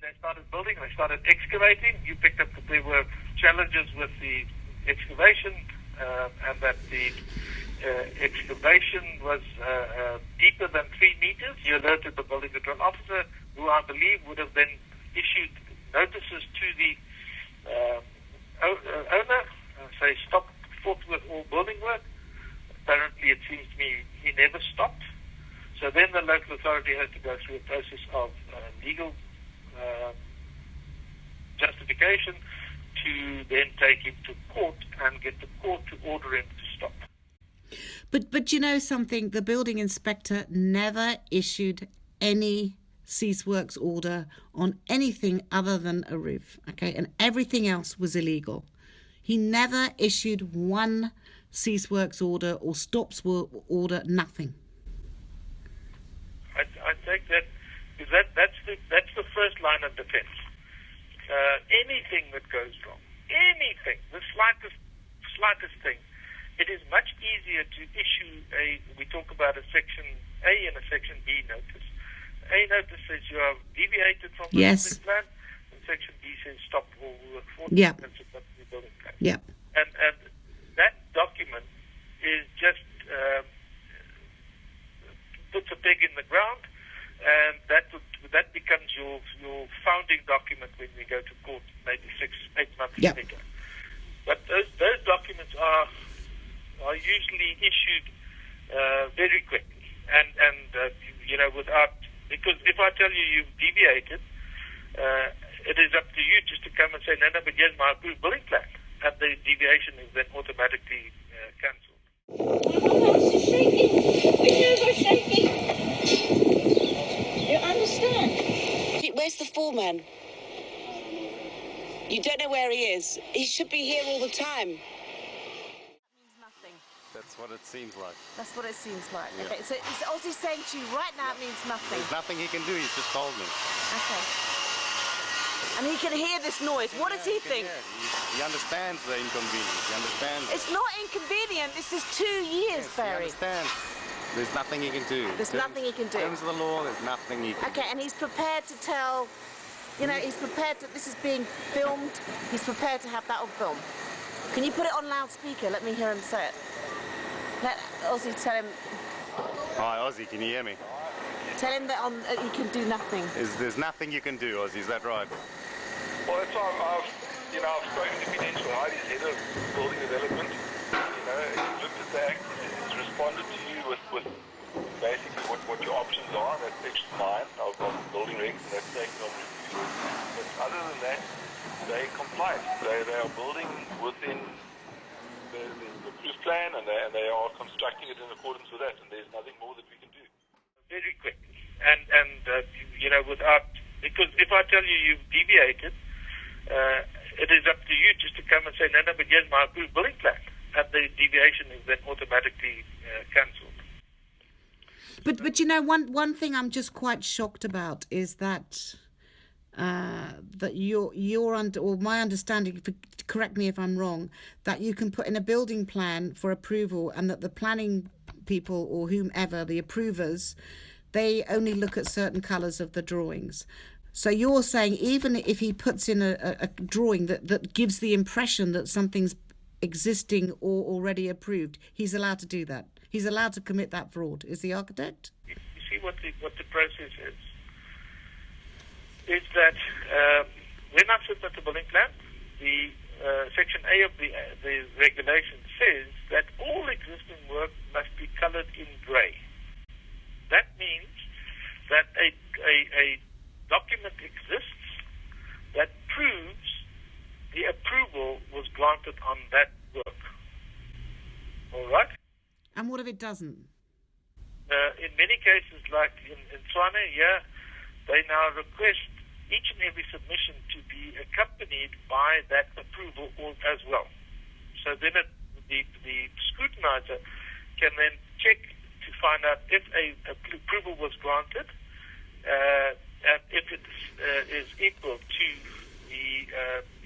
They started building, they started excavating. You picked up that there were challenges with the excavation and that the excavation was deeper than 3 meters. You alerted the building control officer, who I believe would have then issued notices to the owner, say stop forthwith all building work. Apparently, it seems to me he never stopped. So then the local authority has to go through a process of legal justification to then take him to court and get the court to order him to stop. But you know something, the building inspector never issued any cease works order on anything other than a roof, okay? And everything else was illegal. He never issued one cease works order or stops work order, nothing. I think that's the first line of defense. Anything that goes wrong, anything, the slightest thing, it is much easier to issue we talk about a Section A and a Section B notice. A notice says you have deviated from the building plan, and Section B says stop all work for the building plan. Yeah. And that document is just puts a peg in the ground, and that becomes your founding document when we go to court, maybe 6-8 months later. But those documents are usually issued very quickly, and without, because if I tell you you've deviated, it is up to you just to come and say no, but here's my approved building plan, and the deviation is then automatically cancelled. My house is shaking. My nerves are shaking. You understand? Where's the foreman? You don't know where he is. He should be here all the time. That means nothing. That's what it seems like. That's what it seems like. Yeah. Okay, so is Ozzy saying to you right now it means nothing? There's nothing he can do, he's just told me. Okay. And he can hear this noise. What does he think? He understands the inconvenience. He understands. It's not inconvenient. This is 2 years, Barry. He understands. There's nothing he can do. There's nothing he can do. In terms of the law, there's nothing he can do. Okay, and he's prepared to tell, he's prepared to, this is being filmed, he's prepared to have that on film. Can you put it on loudspeaker? Let me hear him say it. Let Ozzy tell him. Hi, Ozzy, can you hear me? Tell him that he can do nothing. There's nothing you can do, Ozzy, is that right? Well, that's why I've spoken to Prudential Hyde, he's head of building development. He's looked at the act, he's responded to you with basically what your options are. That's section 9 of building regs, and that's taken on review. But other than that, they comply. They are building within the approved plan, and they are constructing it in accordance with that, and there's nothing more that we can do. Very quickly, and without, because if I tell you you've deviated, it is up to you just to come and say no, but here's my approved building plan, and the deviation is then automatically cancelled. But one thing I'm just quite shocked about is that my understanding, correct me if I'm wrong, that you can put in a building plan for approval, and that the planning people or whomever, the approvers, they only look at certain colours of the drawings. So you're saying even if he puts in a drawing that gives the impression that something's existing or already approved, he's allowed to do that? He's allowed to commit that fraud, is the architect? You see what the process is that when I submit the building plan, the Section A of the regulation says that all existing work must be coloured in grey. That means that a document exists that proves the approval was granted on that work. All right? And what if it doesn't? In many cases, like in Tshwane, they now request each and every submission to be accompanied by that approval as well. So then the scrutinizer can then check to find out if a approval was granted, and if it is equal to the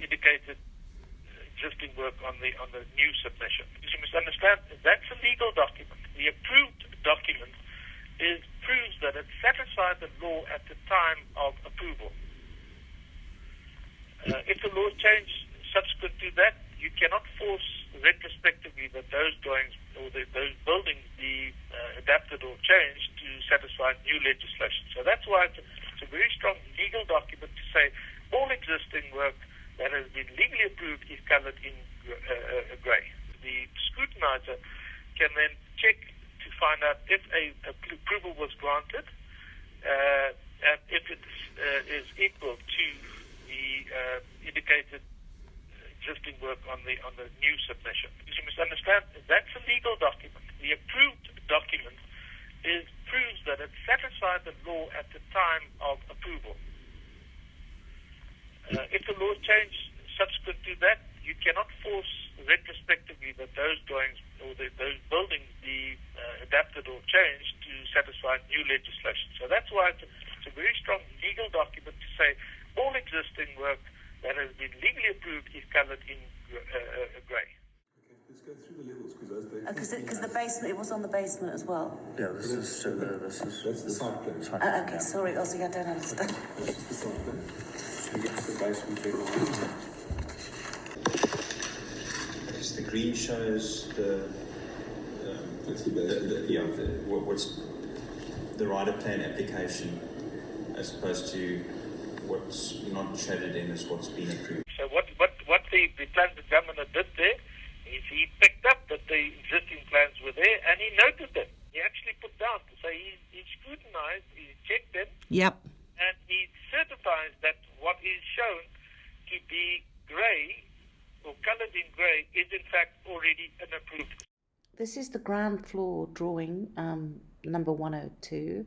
indicated existing work on the new submission. You must understand that's a legal document. The approved document proves that it satisfied the law at the time of approval. If the laws change subsequent to that, you cannot force retrospectively that those drawings or those buildings be adapted or changed to satisfy new legislation. So that's why it's a very strong legal document to say all existing work that has been legally approved is coloured in grey. The scrutinizer can then check to find out if approval was granted and if it is equal to the indicated existing work on the new submission. You must understand that's a legal document. The approved document proves that it satisfied the law at the time of approval. If the laws change subsequent to that, you cannot force retrospectively that those drawings or those buildings be adapted or changed to satisfy new legislation. So that's why it's a very strong legal document to say all existing work that has been legally approved is coloured in grey. Let's go through the levels Because the basement, it was on the basement as well. Yeah, this is that's the side plan. Okay, sorry, Ozzy, I don't understand. That's just the side plan. We get to the basement level. The green shows That's the basement. what's the rider plan application as opposed to what's not shaded in as what's been approved. So what the plans examiner did there is he picked up that the existing plans were there and he noted them. He actually put down to say he scrutinized, he checked them, Yep. and he certifies that what is shown to be grey or coloured in grey is in fact already an approved. This is the ground floor drawing, number 102.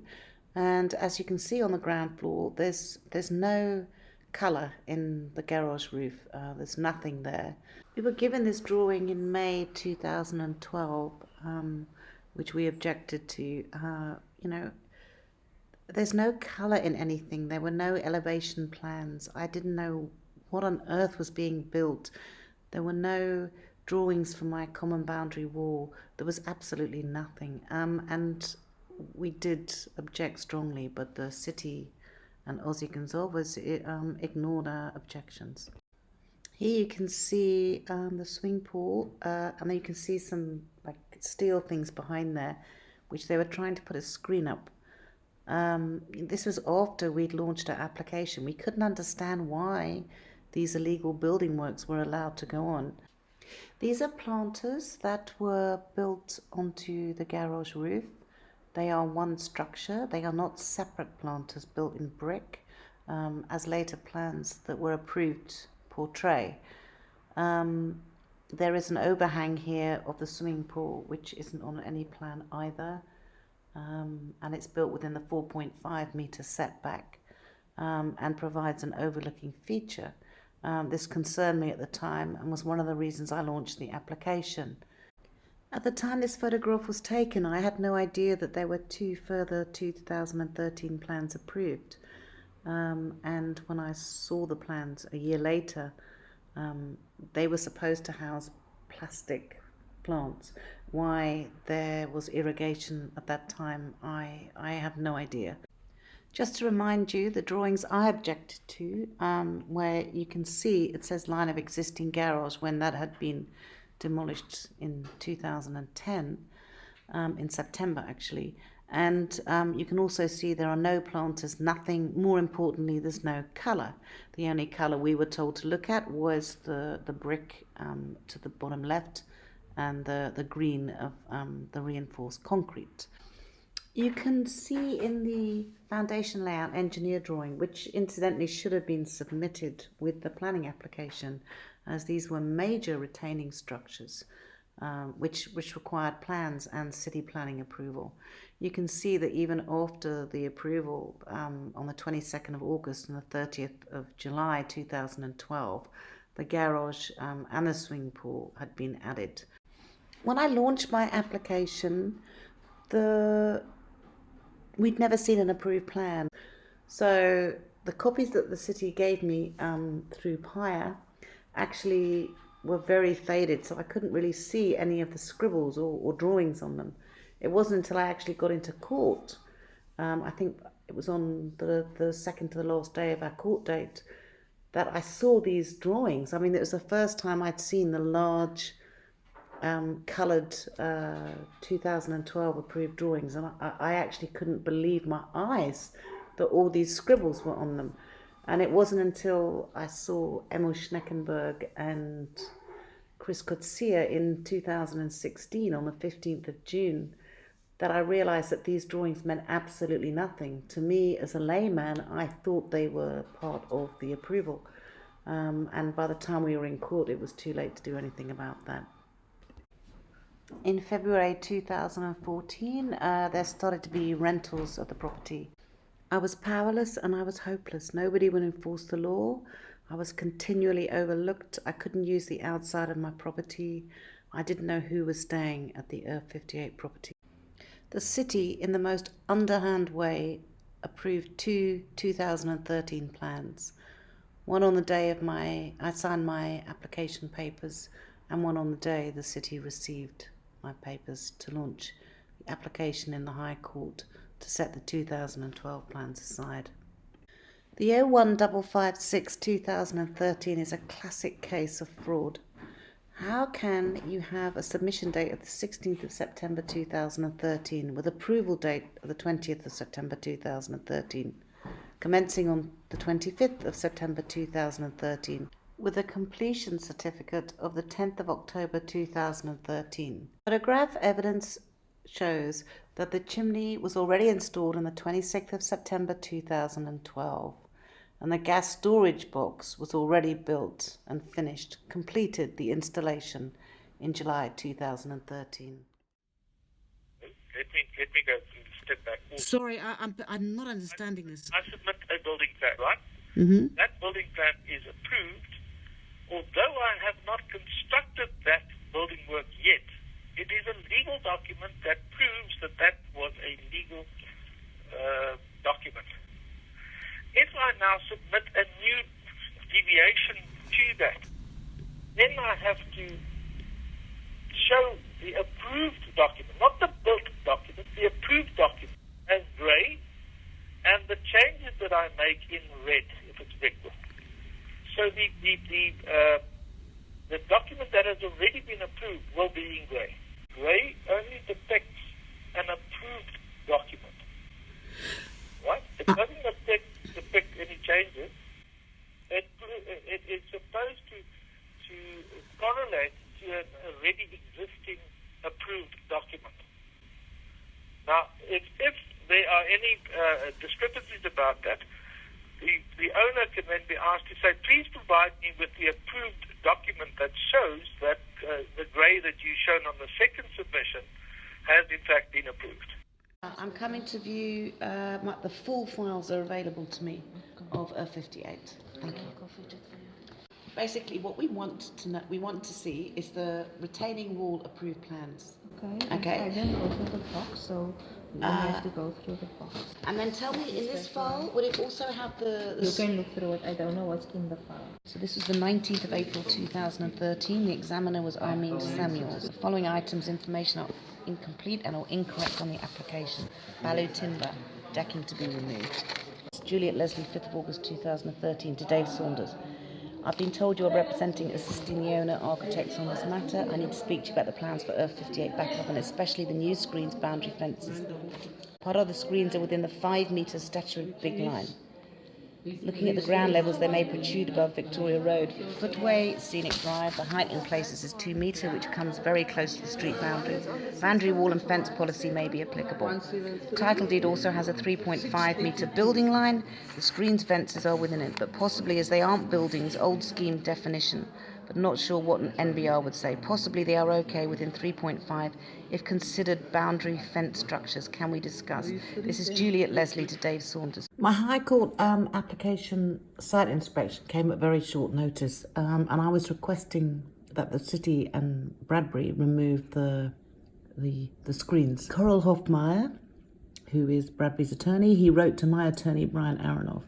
And as you can see on the ground floor, there's no colour in the garage roof. There's nothing there. We were given this drawing in May 2012, which we objected to. There's no colour in anything. There were no elevation plans. I didn't know what on earth was being built. There were no drawings for my common boundary wall. There was absolutely nothing. And we did object strongly, but the city and Ozzy Gonzalez ignored our objections. Here you can see the swimming pool, and then you can see some like steel things behind there, which they were trying to put a screen up. This was after we'd launched our application. We couldn't understand why these illegal building works were allowed to go on. These are planters that were built onto the garage roof. They are one structure. They are not separate planters built in brick, as later plans that were approved portray. There is an overhang here of the swimming pool, which isn't on any plan either, and it's built within the 4.5 metre setback and provides an overlooking feature. This concerned me at the time and was one of the reasons I launched the application. At the time this photograph was taken, I had no idea that there were two further 2013 plans approved. And when I saw the plans a year later, they were supposed to house plastic plants. Why there was irrigation at that time, I have no idea. Just to remind you, the drawings I objected to, where you can see it says line of existing garage when that had been demolished in 2010, in September actually. And you can also see there are no planters, nothing, more importantly, there's no colour. The only colour we were told to look at was the brick to the bottom left and the green of the reinforced concrete. You can see in the foundation layout engineer drawing, which incidentally should have been submitted with the planning application, as these were major retaining structures, which required plans and city planning approval. You can see that even after the approval on the 22nd of August and the 30th of July 2012, the garage and the swimming pool had been added. When I launched my application, we'd never seen an approved plan. So the copies that the city gave me through PIA actually were very faded, so I couldn't really see any of the scribbles or drawings on them. It wasn't until I actually got into court, I think it was on the second to the last day of our court date, that I saw these drawings. I mean, it was the first time I'd seen the large coloured 2012 approved drawings, and I actually couldn't believe my eyes that all these scribbles were on them. And it wasn't until I saw Emil Schneckenberg and Chris Kotsia in 2016 on the 15th of June that I realised that these drawings meant absolutely nothing. To me, as a layman, I thought they were part of the approval. And by the time we were in court, it was too late to do anything about that. In February 2014, there started to be rentals of the property. I was powerless and I was hopeless. Nobody would enforce the law. I was continually overlooked. I couldn't use the outside of my property. I didn't know who was staying at the Earth 58 property. The city, in the most underhand way, approved 2 2013 plans. One on the day of I signed my application papers, and one on the day the city received my papers to launch the application in the High Court to set the 2012 plans aside. The 01556-2013 is a classic case of fraud. How can you have a submission date of the 16th of September 2013 with approval date of the 20th of September 2013, commencing on the 25th of September 2013, with a completion certificate of the 10th of October 2013? Photograph evidence shows that the chimney was already installed on the 26th of September 2012, and the gas storage box was already built and finished, completed the installation in July 2013. Let me go step back. Sorry, I'm not understanding this. I submit a building plan, right? Mm-hmm. That building plan is approved, although I have not constructed that building work yet. It is a legal document that proves that was a legal document. If I now submit a new deviation to that, then I have to show the approved document, not the built document, the approved document as grey, and the changes that I make in red, if it's rectal. So the document that has already been approved will be in grey. Grey only depicts an approved document. Right? It doesn't depict any changes. It is supposed to correlate to an already existing approved document. Now, if there are any discrepancies about that, the owner can then be asked to say, please provide me with the approved document that shows that the grey that you've shown on the second submission has in fact been approved. I'm coming to view, the full files are available to me of Earth 58. Thank you. Basically, what we want to see is the retaining wall approved plans. Okay. I didn't go through the box, so you have to go through the box. And then tell me, in this file, would it also have the You can look through it. I don't know what's in the file. So this was the 19th of April 2013. The examiner was Armin Samuels. The following items, information are incomplete and or incorrect on the application. Balu timber, decking to be removed. Juliet Leslie, 5th of August 2013, to Dave Saunders. I've been told you're representing assisting the owner architects on this matter. I need to speak to you about the plans for Earth 58 backup and especially the new screens, boundary fences. Part of the screens are within the 5 metre statutory big line. Looking at the ground levels, they may protrude above Victoria Road. Footway, scenic drive, the height in places is 2 metre, which comes very close to the street boundary. Boundary wall and fence policy may be applicable. Title deed also has a 3.5 metre building line. The screens fences are within it, but possibly, as they aren't buildings, old scheme definition, but not sure what an NBR would say. Possibly they are okay within 3.5 if considered boundary fence structures. Can we discuss? This is Juliet Leslie to Dave Saunders. My High Court application site inspection came at very short notice, and I was requesting that the city and Bradbury remove the screens. Coral Hofmeyer, who is Bradbury's attorney, he wrote to my attorney Brian Aronoff.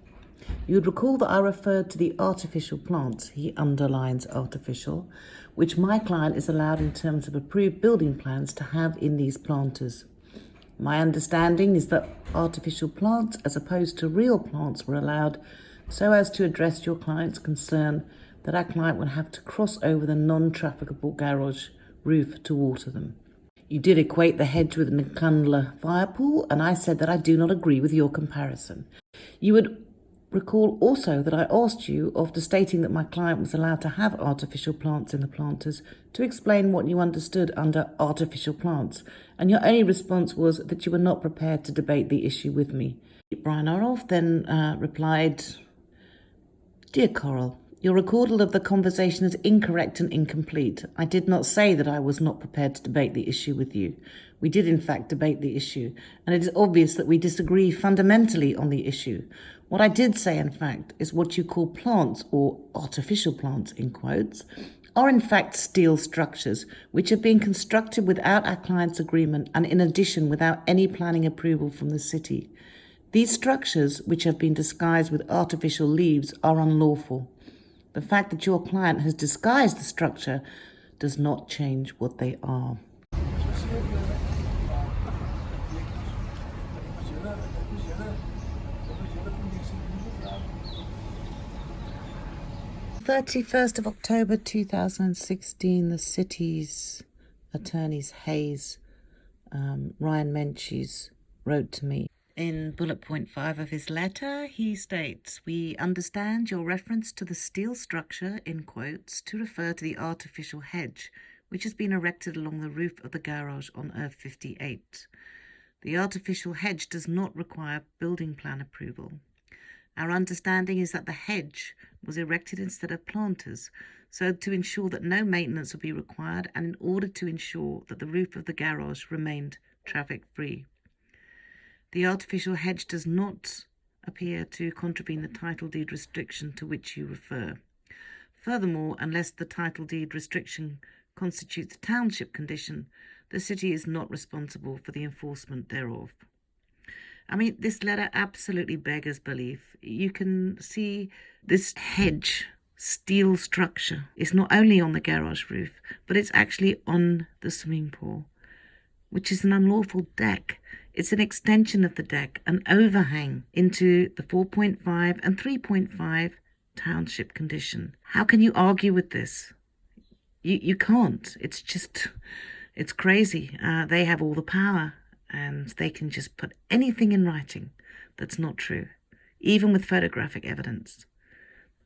You would recall that I referred to the artificial plants, he underlines artificial, which my client is allowed in terms of approved building plans to have in these planters. My understanding is that artificial plants, as opposed to real plants, were allowed so as to address your client's concern that our client would have to cross over the non-trafficable garage roof to water them. You did equate the hedge with an Nkundla fire pool, and I said that I do not agree with your comparison. You would recall also that I asked you, after stating that my client was allowed to have artificial plants in the planters, to explain what you understood under artificial plants, and your only response was that you were not prepared to debate the issue with me. Brian Orloff then replied, Dear Coral, your recordal of the conversation is incorrect and incomplete. I did not say that I was not prepared to debate the issue with you. We did in fact debate the issue, and it is obvious that we disagree fundamentally on the issue. What I did say, in fact, is what you call plants, or artificial plants in quotes, are in fact steel structures which have been constructed without our client's agreement and in addition without any planning approval from the city. These structures, which have been disguised with artificial leaves, are unlawful. The fact that your client has disguised the structure does not change what they are. On 31st of October 2016, the city's attorneys Hayes, Ryan Menchies, wrote to me. In bullet point 5 of his letter, he states, we understand your reference to the steel structure, in quotes, to refer to the artificial hedge, which has been erected along the roof of the garage on Earth 58. The artificial hedge does not require building plan approval. Our understanding is that the hedge was erected instead of planters, so to ensure that no maintenance would be required and in order to ensure that the roof of the garage remained traffic-free. The artificial hedge does not appear to contravene the title deed restriction to which you refer. Furthermore, unless the title deed restriction constitutes a township condition, the city is not responsible for the enforcement thereof. I mean, this letter absolutely beggars belief. You can see this hedge steel structure is not only on the garage roof, but it's actually on the swimming pool, which is an unlawful deck. It's an extension of the deck, an overhang into the 4.5 and 3.5 township condition. How can you argue with this? You can't. It's crazy. They have all the power and they can just put anything in writing that's not true, even with photographic evidence.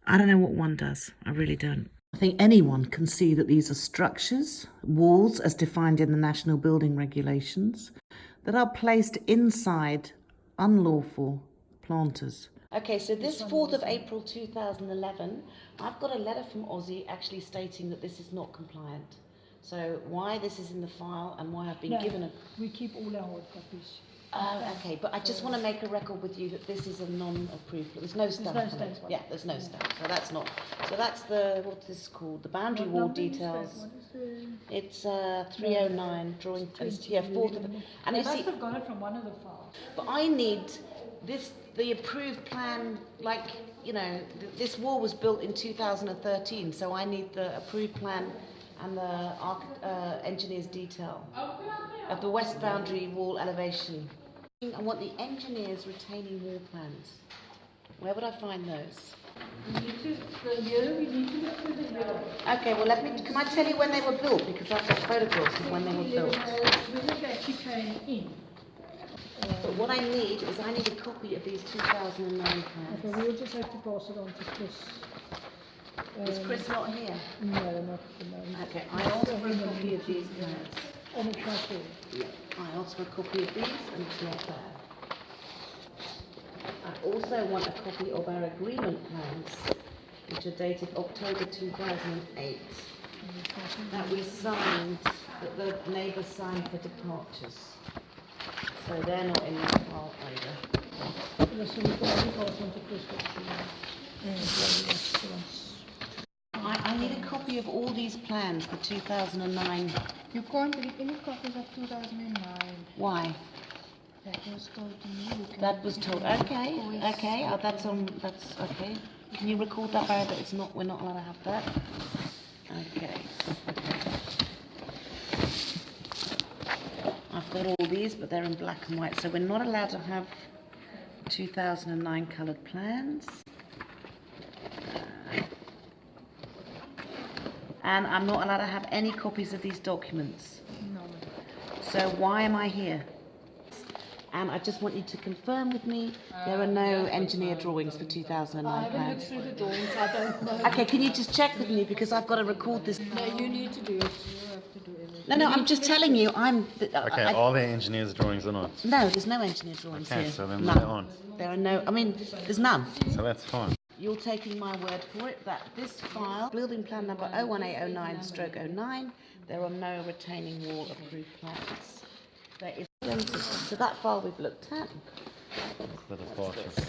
I don't know what one does. I really don't. I think anyone can see that these are structures, walls as defined in the National Building Regulations, that are placed inside unlawful planters. Okay, so this 4th of April 2011, I've got a letter from Aussie actually stating that this is not compliant. So why this is in the file and why I've been given a... We keep all our hard copies. Okay, but I just want to make a record with you that this is a non-approved. There's no stamp on it. Yeah, there's no stamp. So that's not. So that's the, what's this called? The boundary wall details. It's 309 drawing. Yeah, 4th of. And you see, must have got it from one of the files. but I need the approved plan. Like, you know, this wall was built in 2013, so I need the approved plan and the engineer's detail of the west boundary wall elevation. I want the engineer's retaining wall plans. Where would I find those? We need to look through the year. Okay, well can I tell you when they were built? Because I've got photographs of when they were built. When they actually came in. But what I need is a copy of these 2009 plans. Okay, we'll just have to pass it on to Chris. Is Chris not here? No, not at the moment. Okay, I asked for a copy of these plans. And it's not there. Yeah, I asked for a copy of these and it's not there. I also want a copy of our agreement plans, which are dated October 2008, that we signed, that the neighbours signed for departures. So they're not in this file either. So we can only pass on to Chris. I need a copy of all these plans, the 2009. You can't read any copies of 2009. Why? That was told to me. That was told. Okay. That's okay. Can you record that, Barry? That it's not. We're not allowed to have that. Okay. I've got all these, but they're in black and white, so we're not allowed to have 2009 coloured plans. and I'm not allowed to have any copies of these documents. No. So why am I here? And I just want you to confirm with me there are no engineer drawings for 2009 plans. I haven't looked through the drawings, I don't know. Okay, can you just check with me because I've got to record this. No, you need to do it. You have to do everything. No, I'm just telling you, Okay, are there engineers' drawings or not? No, there's no engineer drawings Okay, here. so then None. they're on. There are no, I mean, there's none. So that's fine. You're taking my word for it that this file, building plan number 01809/09, there are no retaining wall approved plans. There is so that file we've looked at. That's the departure file.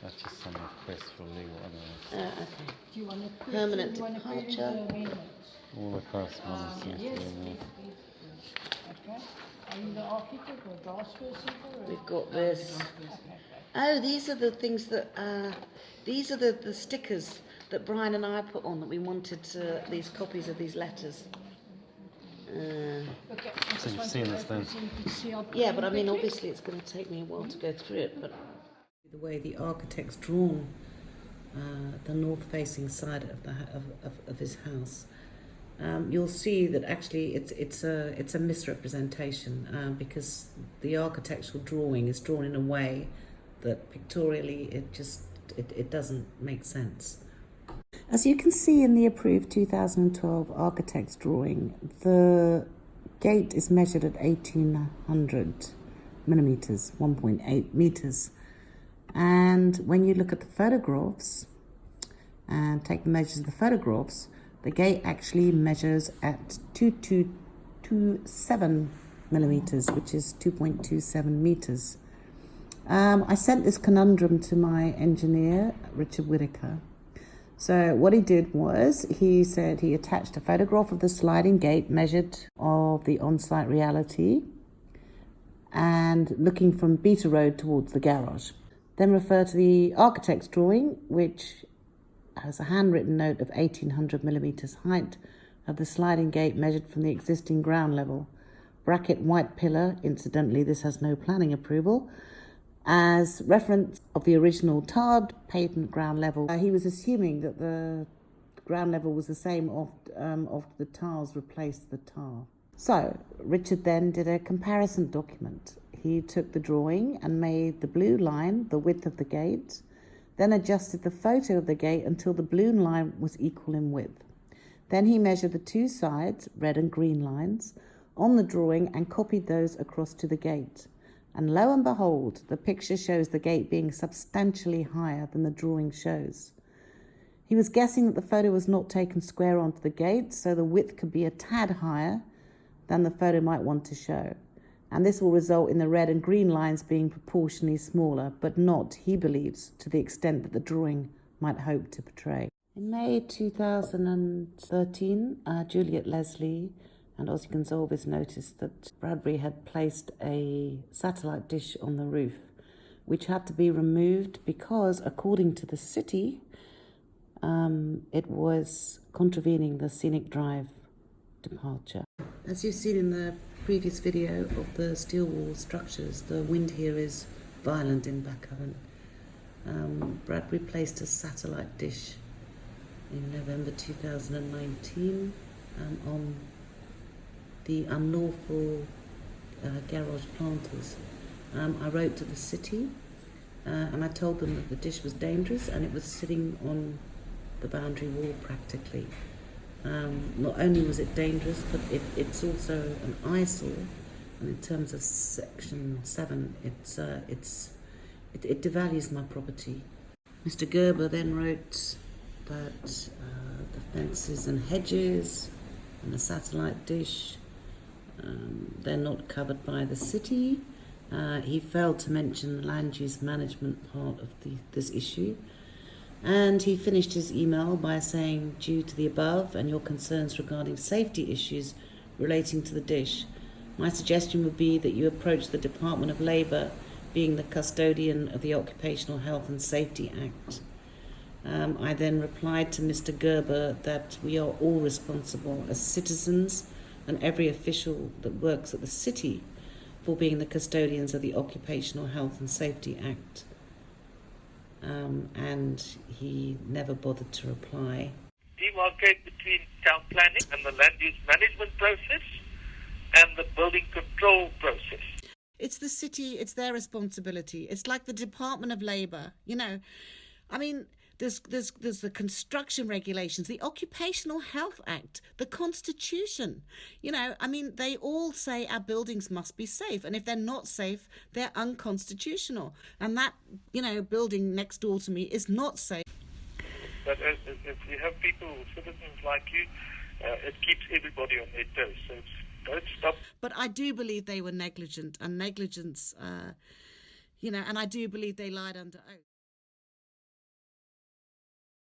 That's just some request for legal otherwise. Okay. Do you want to put Permanent you want to put in departure. the amendments? All the correspondence seems to Yes. be in there. Okay. Are you the architect or draftsperson for it? We've got this. Oh, these are the things that, these are the stickers that Brian and I put on that we wanted these copies of these letters. Okay. So you've seen this then? Yeah, but I mean, obviously it's going to take me a while to go through it, but the way the architect's drawn the north-facing side of his house, you'll see that actually it's a misrepresentation because the architectural drawing is drawn in a way that pictorially it doesn't make sense. As you can see in the approved 2012 architect's drawing, the gate is measured at 1800 millimeters, 1.8 meters. And when you look at the photographs and take the measures of the photographs, the gate actually measures at 2227 millimeters, which is 2.27 meters. I sent this conundrum to my engineer, Richard Whitaker. So what he did was, he said he attached a photograph of the sliding gate measured of the on-site reality and looking from Beta Road towards the garage. Then refer to the architect's drawing, which has a handwritten note of 1800 millimeters height of the sliding gate measured from the existing ground level. Bracket white pillar, incidentally this has no planning approval, as reference of the original tarred pavement ground level. He was assuming that the ground level was the same of the tiles replaced the tar. So Richard then did a comparison document. He took the drawing and made the blue line the width of the gate, then adjusted the photo of the gate until the blue line was equal in width. Then he measured the two sides, red and green lines, on the drawing and copied those across to the gate. And lo and behold, the picture shows the gate being substantially higher than the drawing shows. He was guessing that the photo was not taken square onto the gate, so the width could be a tad higher than the photo might want to show. And this will result in the red and green lines being proportionally smaller, but not, he believes, to the extent that the drawing might hope to portray. In May 2013, Juliet Leslie and Ozzy Gonzalez noticed that Bradbury had placed a satellite dish on the roof, which had to be removed because, according to the city, it was contravening the scenic drive departure. As you've seen in the previous video of the steel wall structures, the wind here is violent in Backhaven. Bradbury placed a satellite dish in November 2019 on the unlawful garage planters. I wrote to the city and I told them that the dish was dangerous and it was sitting on the boundary wall practically. Not only was it dangerous, but it's also an eyesore, and in terms of Section 7, it devalues my property. Mr Gerber then wrote that the fences and hedges and the satellite dish, they're not covered by the city. He failed to mention the land use management part of this issue. And he finished his email by saying, due to the above and your concerns regarding safety issues relating to the dish, my suggestion would be that you approach the Department of Labour, being the custodian of the Occupational Health and Safety Act. I then replied to Mr Gerber that we are all responsible as citizens and every official that works at the city for being the custodians of the Occupational Health and Safety Act. And he never bothered to reply. demarcate between town planning and the land use management process and the building control process. It's the city, it's their responsibility. It's like the Department of Labour, you know. I mean, there's the construction regulations, the Occupational Health Act, the Constitution. You know, I mean, they all say our buildings must be safe. And if they're not safe, they're unconstitutional. And that, you know, building next door to me is not safe. But if you have people, citizens like you, it keeps everybody on their toes. So don't stop. But I do believe they were negligent, and negligence, you know, and I do believe they lied under oath.